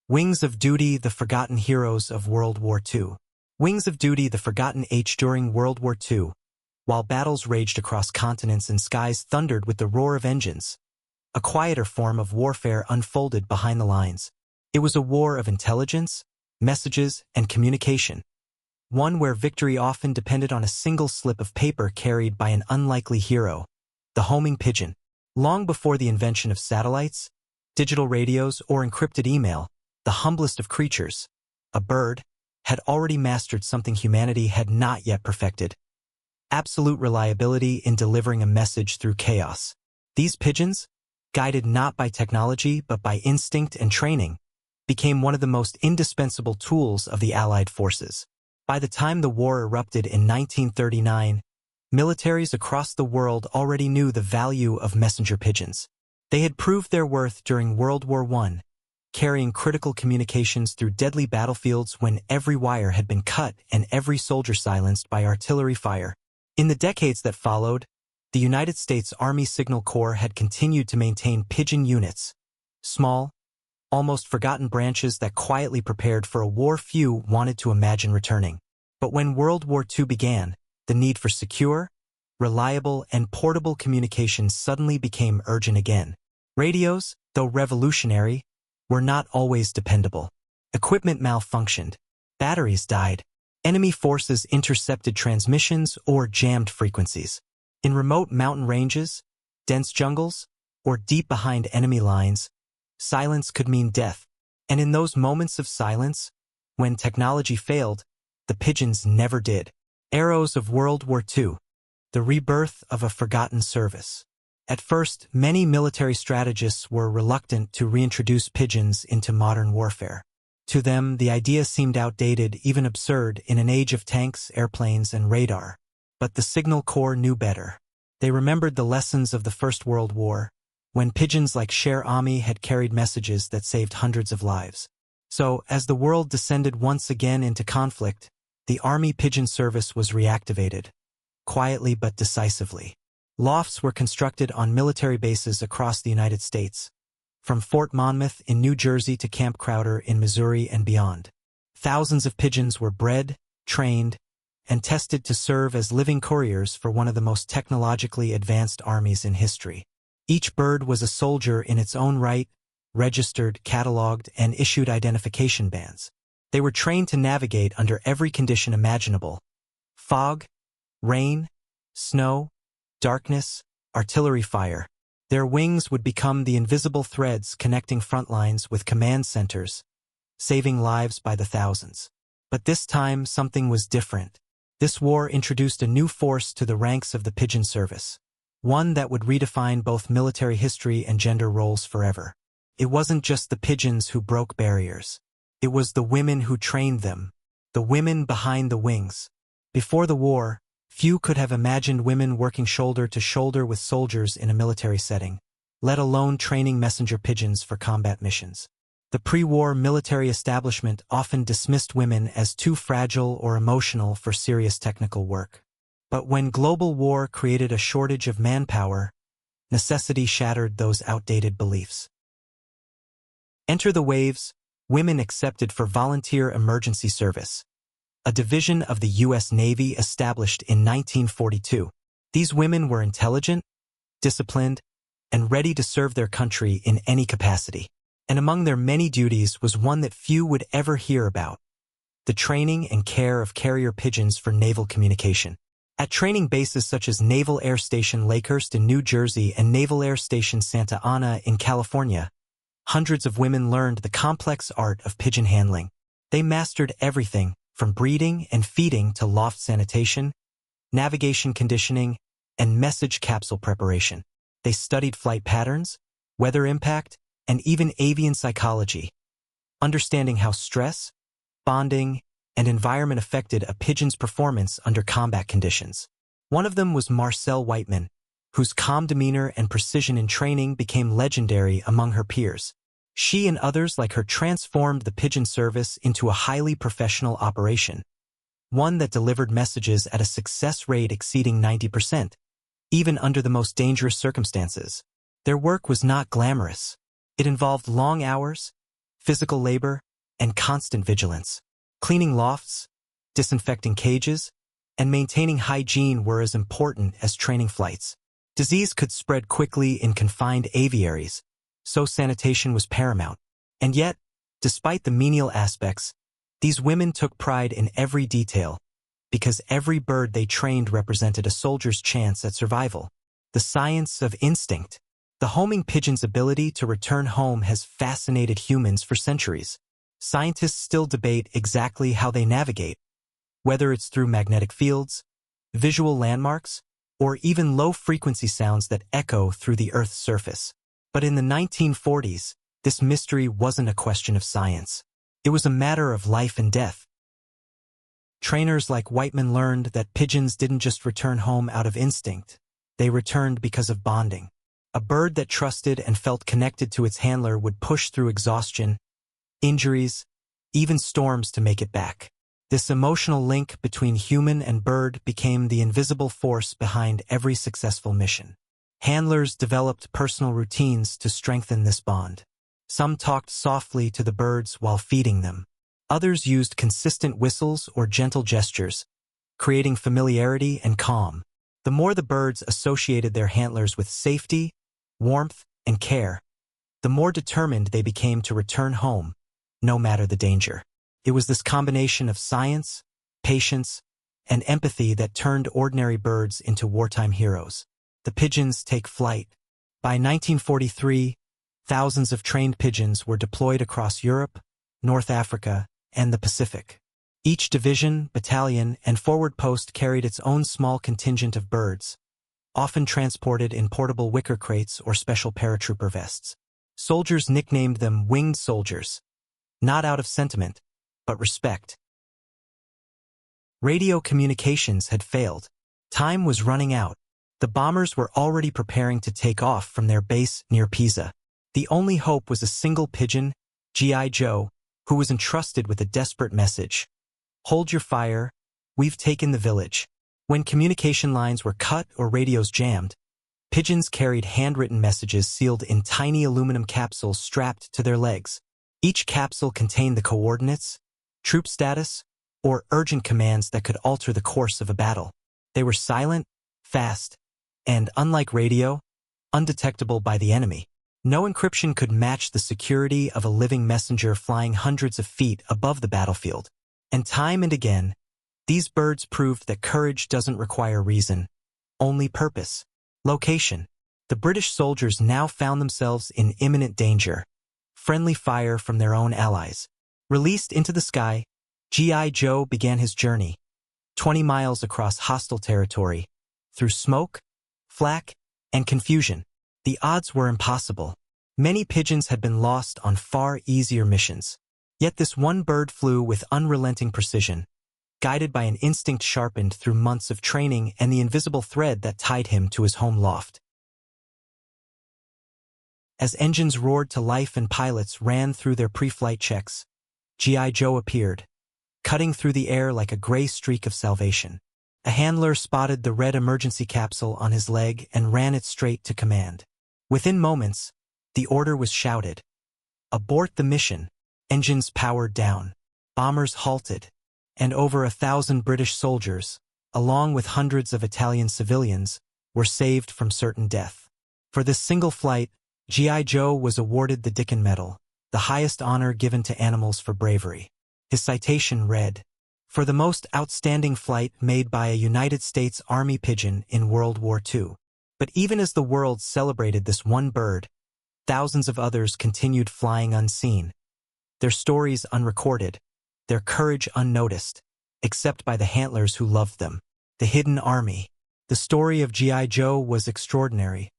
Wings of Duty, the Forgotten Heroes of World War II. Wings of Duty, the Forgotten H during World War II. While battles raged across continents and skies thundered with the roar of engines, a quieter form of warfare unfolded behind the lines. It was a war of intelligence, messages, and communication. One where victory often depended on a single slip of paper carried by an unlikely hero, the homing pigeon. Long before the invention of satellites, digital radios, or encrypted email, the humblest of creatures, a bird, had already mastered something humanity had not yet perfected: absolute reliability in delivering a message through chaos. These pigeons, guided not by technology but by instinct and training, became one of the most indispensable tools of the Allied forces. By the time the war erupted in 1939, militaries across the world already knew the value of messenger pigeons. They had proved their worth during World War I, carrying critical communications through deadly battlefields when every wire had been cut and every soldier silenced by artillery fire. In the decades that followed, the United States Army Signal Corps had continued to maintain pigeon units, small, almost forgotten branches that quietly prepared for a war few wanted to imagine returning. But when World War II began, the need for secure, reliable, and portable communications suddenly became urgent again. Radios, though revolutionary, were not always dependable. Equipment malfunctioned, batteries died, enemy forces intercepted transmissions or jammed frequencies. In remote mountain ranges, dense jungles, or deep behind enemy lines, silence could mean death. And in those moments of silence, when technology failed, the pigeons never did. Arrows of World War II. The rebirth of a forgotten service. At first, many military strategists were reluctant to reintroduce pigeons into modern warfare. To them, the idea seemed outdated, even absurd, in an age of tanks, airplanes, and radar. But the Signal Corps knew better. They remembered the lessons of the First World War, when pigeons like Cher Ami had carried messages that saved hundreds of lives. So, as the world descended once again into conflict, the Army Pigeon Service was reactivated, quietly but decisively. Lofts were constructed on military bases across the United States, from Fort Monmouth in New Jersey to Camp Crowder in Missouri and beyond. Thousands of pigeons were bred, trained, and tested to serve as living couriers for one of the most technologically advanced armies in history. Each bird was a soldier in its own right, registered, cataloged, and issued identification bands. They were trained to navigate under every condition imaginable: fog, rain, snow, darkness, artillery fire. Their wings would become the invisible threads connecting front lines with command centers, saving lives by the thousands. But this time, something was different. This war introduced a new force to the ranks of the pigeon service, one that would redefine both military history and gender roles forever. It wasn't just the pigeons who broke barriers. It was the women who trained them, the women behind the wings. Before the war, few could have imagined women working shoulder to shoulder with soldiers in a military setting, let alone training messenger pigeons for combat missions. The pre-war military establishment often dismissed women as too fragile or emotional for serious technical work. But when global war created a shortage of manpower, necessity shattered those outdated beliefs. Enter the waves, women accepted for volunteer emergency service, a division of the U.S. Navy established in 1942. These women were intelligent, disciplined, and ready to serve their country in any capacity. And among their many duties was one that few would ever hear about: the training and care of carrier pigeons for naval communication. At training bases such as Naval Air Station Lakehurst in New Jersey and Naval Air Station Santa Ana in California, hundreds of women learned the complex art of pigeon handling. They mastered everything from breeding and feeding to loft sanitation, navigation conditioning, and message capsule preparation. They studied flight patterns, weather impact, and even avian psychology, understanding how stress, bonding, and environment affected a pigeon's performance under combat conditions. One of them was Marcelle Whiteman, whose calm demeanor and precision in training became legendary among her peers. She and others like her transformed the pigeon service into a highly professional operation, one that delivered messages at a success rate exceeding 90%, even under the most dangerous circumstances. Their work was not glamorous. It involved long hours, physical labor, and constant vigilance. Cleaning lofts, disinfecting cages, and maintaining hygiene were as important as training flights. Disease could spread quickly in confined aviaries, so sanitation was paramount. And yet, despite the menial aspects, these women took pride in every detail, because every bird they trained represented a soldier's chance at survival. The science of instinct. The homing pigeon's ability to return home has fascinated humans for centuries. Scientists still debate exactly how they navigate, whether it's through magnetic fields, visual landmarks, or even low-frequency sounds that echo through the Earth's surface. But in the 1940s, this mystery wasn't a question of science. It was a matter of life and death. Trainers like Whiteman learned that pigeons didn't just return home out of instinct. They returned because of bonding. A bird that trusted and felt connected to its handler would push through exhaustion, injuries, even storms to make it back. This emotional link between human and bird became the invisible force behind every successful mission. Handlers developed personal routines to strengthen this bond. Some talked softly to the birds while feeding them. Others used consistent whistles or gentle gestures, creating familiarity and calm. The more the birds associated their handlers with safety, warmth, and care, the more determined they became to return home, no matter the danger. It was this combination of science, patience, and empathy that turned ordinary birds into wartime heroes. The pigeons take flight. By 1943, thousands of trained pigeons were deployed across Europe, North Africa, and the Pacific. Each division, battalion, and forward post carried its own small contingent of birds, often transported in portable wicker crates or special paratrooper vests. Soldiers nicknamed them winged soldiers, not out of sentiment, but respect. Radio communications had failed. Time was running out. The bombers were already preparing to take off from their base near Pisa. The only hope was a single pigeon, G.I. Joe, who was entrusted with a desperate message. "Hold your fire, we've taken the village." When communication lines were cut or radios jammed, pigeons carried handwritten messages sealed in tiny aluminum capsules strapped to their legs. Each capsule contained the coordinates, troop status, or urgent commands that could alter the course of a battle. They were silent, fast, and, unlike radio, undetectable by the enemy. No encryption could match the security of a living messenger flying hundreds of feet above the battlefield. And time and again, these birds proved that courage doesn't require reason, only purpose. Location. The British soldiers now found themselves in imminent danger. Friendly fire from their own allies. Released into the sky, G.I. Joe began his journey, 20 miles across hostile territory, through smoke, flak, and confusion. The odds were impossible. Many pigeons had been lost on far easier missions. Yet this one bird flew with unrelenting precision, guided by an instinct sharpened through months of training and the invisible thread that tied him to his home loft. As engines roared to life and pilots ran through their pre-flight checks, G.I. Joe appeared, cutting through the air like a gray streak of salvation. A handler spotted the red emergency capsule on his leg and ran it straight to command. Within moments, the order was shouted. Abort the mission. Engines powered down. Bombers halted. And over 1,000 British soldiers, along with hundreds of Italian civilians, were saved from certain death. For this single flight, G.I. Joe was awarded the Dickin Medal, the highest honor given to animals for bravery. His citation read, "For the most outstanding flight made by a United States Army pigeon in World War II." But even as the world celebrated this one bird, thousands of others continued flying unseen, their stories unrecorded, their courage unnoticed, except by the handlers who loved them. The hidden army. The story of G.I. Joe was extraordinary,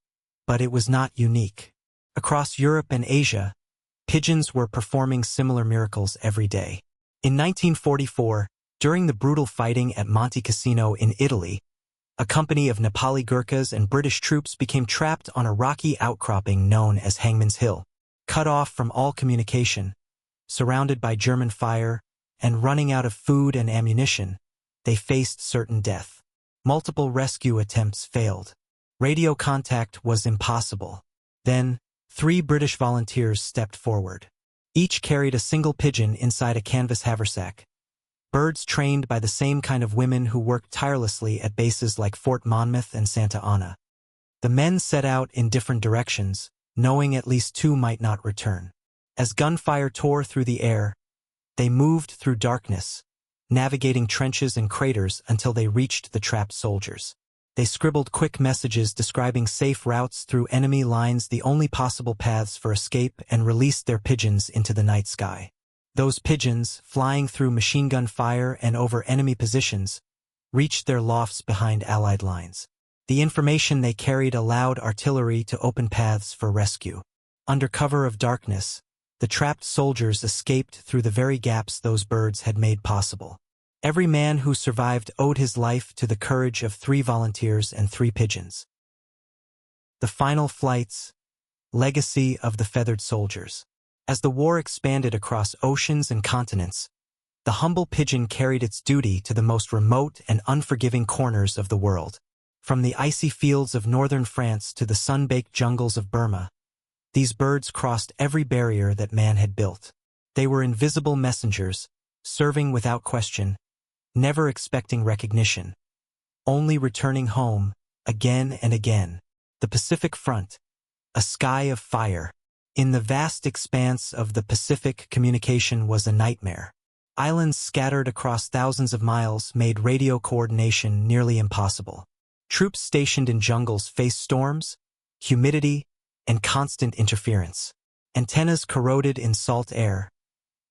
but it was not unique. Across Europe and Asia, pigeons were performing similar miracles every day. In 1944, during the brutal fighting at Monte Cassino in Italy, a company of Nepali Gurkhas and British troops became trapped on a rocky outcropping known as Hangman's Hill. Cut off from all communication, surrounded by German fire, and running out of food and ammunition, they faced certain death. Multiple rescue attempts failed. Radio contact was impossible. Then, 3 British volunteers stepped forward. Each carried a single pigeon inside a canvas haversack. Birds trained by the same kind of women who worked tirelessly at bases like Fort Monmouth and Santa Ana. The men set out in different directions, knowing at least two might not return. As gunfire tore through the air, they moved through darkness, navigating trenches and craters until they reached the trapped soldiers. They scribbled quick messages describing safe routes through enemy lines, the only possible paths for escape, and released their pigeons into the night sky. Those pigeons, flying through machine gun fire and over enemy positions, reached their lofts behind Allied lines. The information they carried allowed artillery to open paths for rescue. Under cover of darkness, the trapped soldiers escaped through the very gaps those birds had made possible. Every man who survived owed his life to the courage of 3 volunteers and 3 pigeons. The final flights, legacy of the feathered soldiers. As the war expanded across oceans and continents, the humble pigeon carried its duty to the most remote and unforgiving corners of the world. From the icy fields of northern France to the sun-baked jungles of Burma, these birds crossed every barrier that man had built. They were invisible messengers, serving without question, never expecting recognition, only returning home, again and again. The Pacific Front, a sky of fire. In the vast expanse of the Pacific, communication was a nightmare. Islands scattered across thousands of miles made radio coordination nearly impossible. Troops stationed in jungles faced storms, humidity, and constant interference. Antennas corroded in salt air,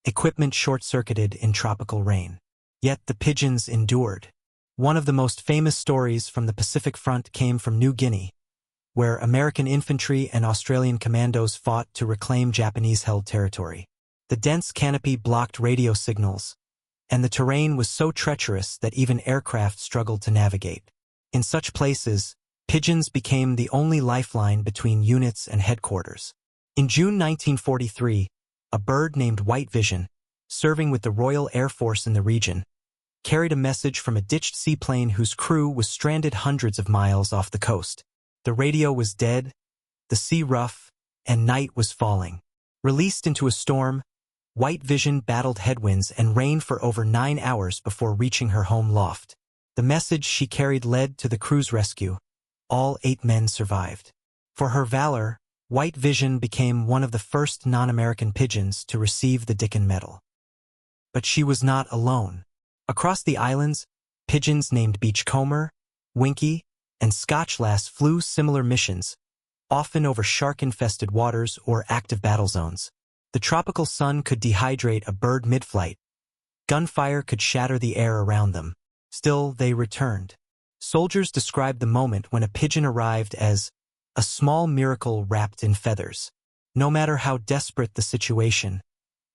equipment short-circuited in tropical rain. Yet the pigeons endured. One of the most famous stories from the Pacific Front came from New Guinea, where American infantry and Australian commandos fought to reclaim Japanese-held territory. The dense canopy blocked radio signals, and the terrain was so treacherous that even aircraft struggled to navigate. In such places, pigeons became the only lifeline between units and headquarters. In June 1943, a bird named White Vision, serving with the Royal Air Force in the region, carried a message from a ditched seaplane whose crew was stranded hundreds of miles off the coast. The radio was dead, the sea rough, and night was falling. Released into a storm, White Vision battled headwinds and rain for over 9 hours before reaching her home loft. The message she carried led to the crew's rescue. All 8 men survived. For her valor, White Vision became one of the first non-American pigeons to receive the Dickin Medal. But she was not alone. Across the islands, pigeons named Beachcomber, Winkie, and Scotchlass flew similar missions, often over shark-infested waters or active battle zones. The tropical sun could dehydrate a bird mid-flight. Gunfire could shatter the air around them. Still, they returned. Soldiers described the moment when a pigeon arrived as a small miracle wrapped in feathers. No matter how desperate the situation,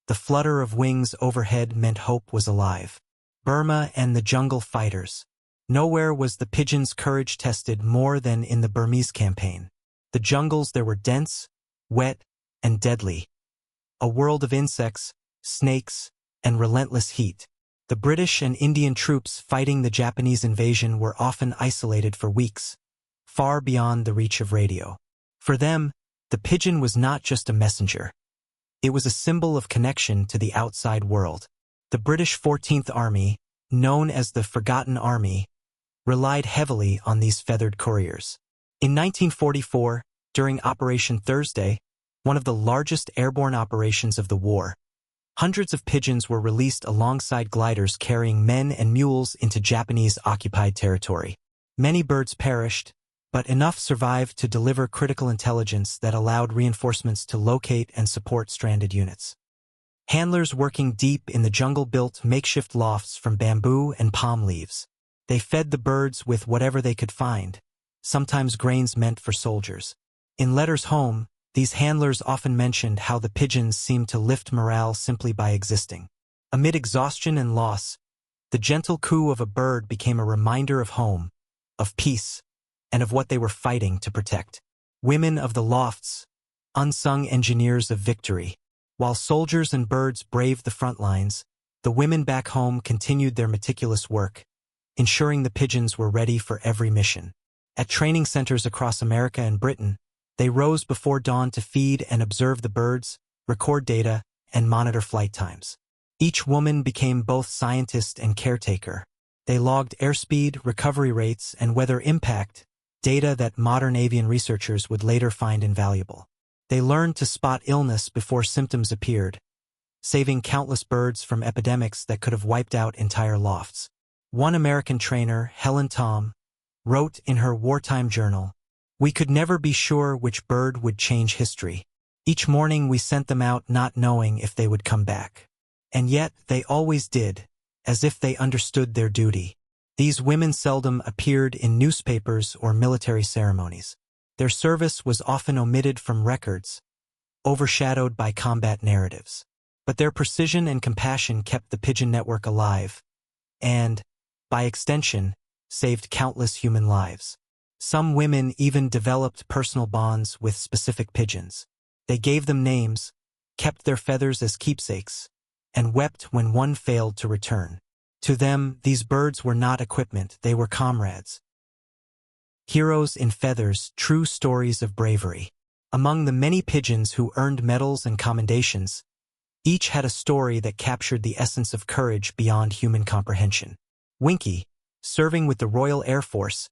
the flutter of wings overhead meant hope was alive. Burma and the jungle fighters. Nowhere was the pigeon's courage tested more than in the Burmese campaign. The jungles there were dense, wet, and deadly. A world of insects, snakes, and relentless heat. The British and Indian troops fighting the Japanese invasion were often isolated for weeks, far beyond the reach of radio. For them, the pigeon was not just a messenger. It was a symbol of connection to the outside world. The British 14th Army, known as the Forgotten Army, relied heavily on these feathered couriers. In 1944, during Operation Thursday, one of the largest airborne operations of the war, hundreds of pigeons were released alongside gliders carrying men and mules into Japanese-occupied territory. Many birds perished, but enough survived to deliver critical intelligence that allowed reinforcements to locate and support stranded units. Handlers working deep in the jungle built makeshift lofts from bamboo and palm leaves. They fed the birds with whatever they could find, sometimes grains meant for soldiers. In letters home, these handlers often mentioned how the pigeons seemed to lift morale simply by existing. Amid exhaustion and loss, the gentle coo of a bird became a reminder of home, of peace, and of what they were fighting to protect. Women of the lofts, unsung engineers of victory. While soldiers and birds braved the front lines, the women back home continued their meticulous work, ensuring the pigeons were ready for every mission. At training centers across America and Britain, they rose before dawn to feed and observe the birds, record data, and monitor flight times. Each woman became both scientist and caretaker. They logged airspeed, recovery rates, and weather impact, data that modern avian researchers would later find invaluable. They learned to spot illness before symptoms appeared, saving countless birds from epidemics that could have wiped out entire lofts. One American trainer, Helen Tom, wrote in her wartime journal, "We could never be sure which bird would change history. Each morning we sent them out not knowing if they would come back. And yet they always did, as if they understood their duty." These women seldom appeared in newspapers or military ceremonies. Their service was often omitted from records, overshadowed by combat narratives. But their precision and compassion kept the pigeon network alive, and, by extension, saved countless human lives. Some women even developed personal bonds with specific pigeons. They gave them names, kept their feathers as keepsakes, and wept when one failed to return. To them, these birds were not equipment, they were comrades. Heroes in feathers, true stories of bravery. Among the many pigeons who earned medals and commendations, each had a story that captured the essence of courage beyond human comprehension. Winky, serving with the Royal Air Force,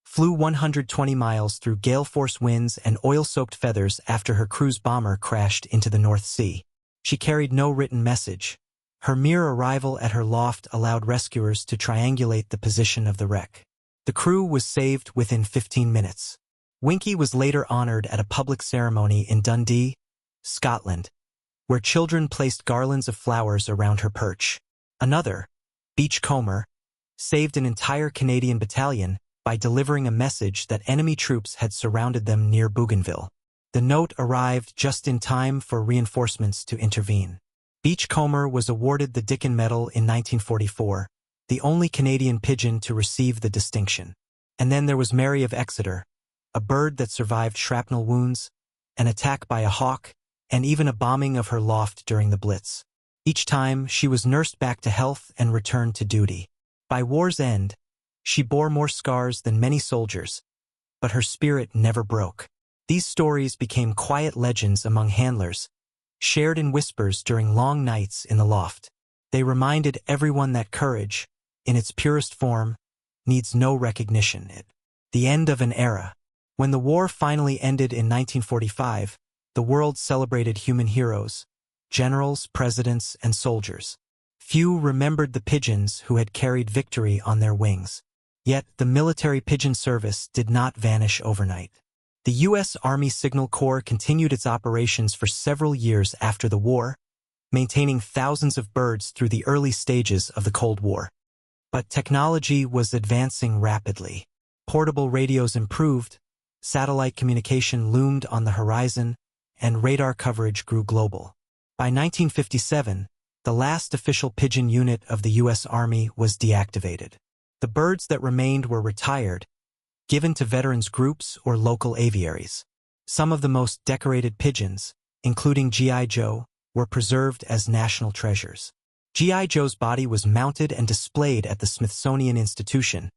flew 120 miles through gale-force winds and oil-soaked feathers after her cruise bomber crashed into the North Sea. She carried no written message. Her mere arrival at her loft allowed rescuers to triangulate the position of the wreck. The crew was saved within 15 minutes. Winky was later honored at a public ceremony in Dundee, Scotland, where children placed garlands of flowers around her perch. Another, Beachcomber, saved an entire Canadian battalion by delivering a message that enemy troops had surrounded them near Bougainville. The note arrived just in time for reinforcements to intervene. Beachcomber was awarded the Dickin Medal in 1944, the only Canadian pigeon to receive the distinction. And then there was Mary of Exeter, a bird that survived shrapnel wounds, an attack by a hawk, and even a bombing of her loft during the Blitz. Each time, she was nursed back to health and returned to duty. By war's end, she bore more scars than many soldiers, but her spirit never broke. These stories became quiet legends among handlers, shared in whispers during long nights in the loft. They reminded everyone that courage, in its purest form, needs no recognition. The end of an era. When the war finally ended in 1945, the world celebrated human heroes, generals, presidents, and soldiers. Few remembered the pigeons who had carried victory on their wings. Yet the military pigeon service did not vanish overnight. The U.S. Army Signal Corps continued its operations for several years after the war, maintaining thousands of birds through the early stages of the Cold War. But technology was advancing rapidly. Portable radios improved, satellite communication loomed on the horizon, and radar coverage grew global. By 1957, the last official pigeon unit of the U.S. Army was deactivated. The birds that remained were retired, given to veterans groups or local aviaries. Some of the most decorated pigeons, including G.I. Joe, were preserved as national treasures. G.I. Joe's body was mounted and displayed at the Smithsonian Institution,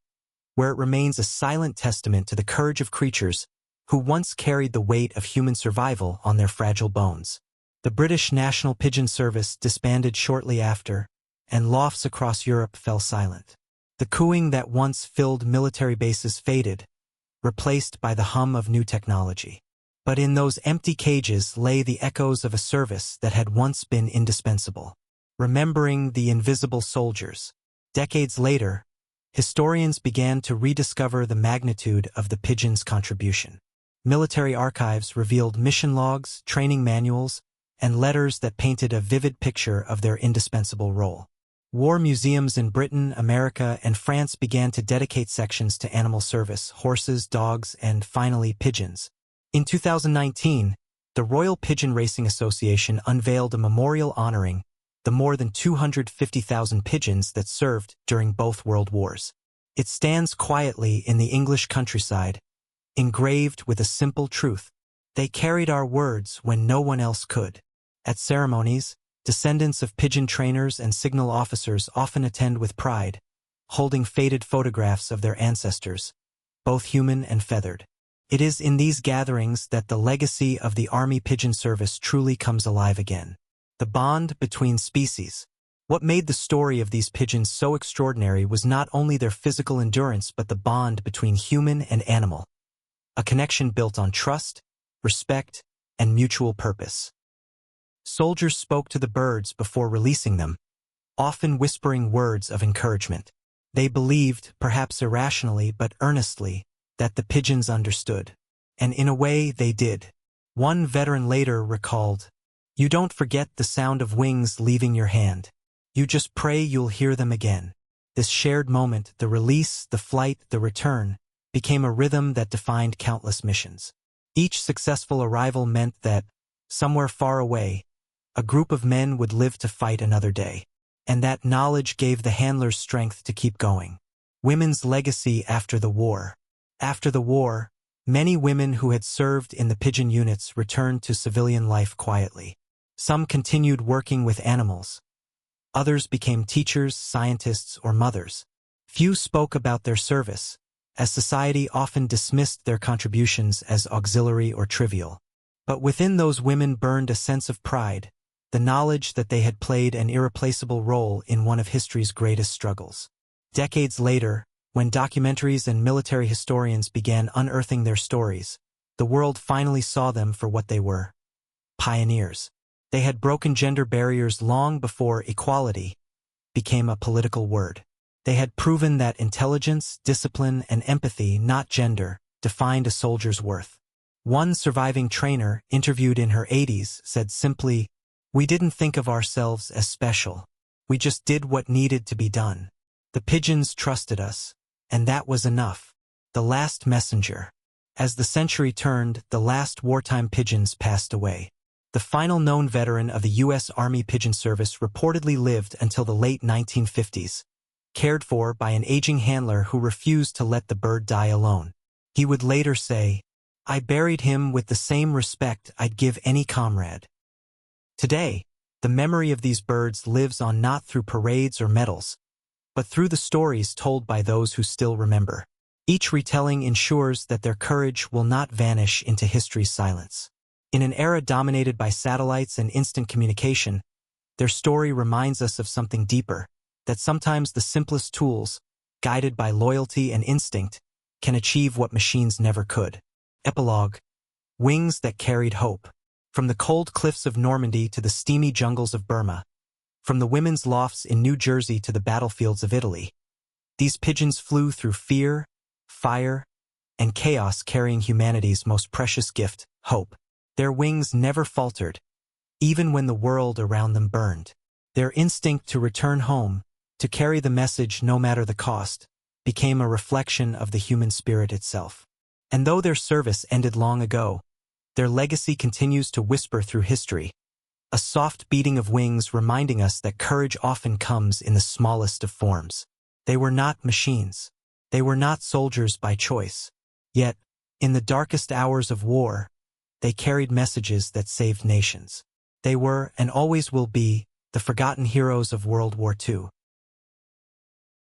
where it remains a silent testament to the courage of creatures who once carried the weight of human survival on their fragile bones. The British National Pigeon Service disbanded shortly after, and lofts across Europe fell silent. The cooing that once filled military bases faded, replaced by the hum of new technology. But in those empty cages lay the echoes of a service that had once been indispensable. Remembering the invisible soldiers. Decades later, historians began to rediscover the magnitude of the pigeon's contribution. Military archives revealed mission logs, training manuals, and letters that painted a vivid picture of their indispensable role. War museums in Britain, America, and France began to dedicate sections to animal service, horses, dogs, and, finally, pigeons. In 2019, the Royal Pigeon Racing Association unveiled a memorial honoring the more than 250,000 pigeons that served during both World Wars. It stands quietly in the English countryside, engraved with a simple truth. They carried our words when no one else could. At ceremonies, descendants of pigeon trainers and signal officers often attend with pride, holding faded photographs of their ancestors, both human and feathered. It is in these gatherings that the legacy of the Army Pigeon Service truly comes alive again. The bond between species. What made the story of these pigeons so extraordinary was not only their physical endurance but the bond between human and animal. A connection built on trust, respect, and mutual purpose. Soldiers spoke to the birds before releasing them, often whispering words of encouragement. They believed, perhaps irrationally but earnestly, that the pigeons understood. And in a way, they did. One veteran later recalled, "You don't forget the sound of wings leaving your hand. You just pray you'll hear them again." This shared moment, the release, the flight, the return, became a rhythm that defined countless missions. Each successful arrival meant that, somewhere far away, a group of men would live to fight another day. And that knowledge gave the handlers strength to keep going. Women's legacy after the war. After the war, many women who had served in the pigeon units returned to civilian life quietly. Some continued working with animals. Others became teachers, scientists, or mothers. Few spoke about their service, as society often dismissed their contributions as auxiliary or trivial. But within those women burned a sense of pride, the knowledge that they had played an irreplaceable role in one of history's greatest struggles. Decades later, when documentaries and military historians began unearthing their stories, the world finally saw them for what they were: pioneers. They had broken gender barriers long before equality became a political word. They had proven that intelligence, discipline, and empathy, not gender, defined a soldier's worth. One surviving trainer, interviewed in her 80s, said simply, "We didn't think of ourselves as special. We just did what needed to be done. The pigeons trusted us, and that was enough." The last messenger. As the century turned, the last wartime pigeons passed away. The final known veteran of the U.S. Army Pigeon Service reportedly lived until the late 1950s, cared for by an aging handler who refused to let the bird die alone. He would later say, "I buried him with the same respect I'd give any comrade." Today, the memory of these birds lives on not through parades or medals, but through the stories told by those who still remember. Each retelling ensures that their courage will not vanish into history's silence. In an era dominated by satellites and instant communication, their story reminds us of something deeper, that sometimes the simplest tools, guided by loyalty and instinct, can achieve what machines never could. Epilogue. Wings that carried hope. From the cold cliffs of Normandy to the steamy jungles of Burma, from the women's lofts in New Jersey to the battlefields of Italy, these pigeons flew through fear, fire, and chaos, carrying humanity's most precious gift, hope. Their wings never faltered, even when the world around them burned. Their instinct to return home, to carry the message no matter the cost, became a reflection of the human spirit itself. And though their service ended long ago, their legacy continues to whisper through history, a soft beating of wings reminding us that courage often comes in the smallest of forms. They were not machines. They were not soldiers by choice. Yet, in the darkest hours of war, they carried messages that saved nations. They were, and always will be, the forgotten heroes of World War II.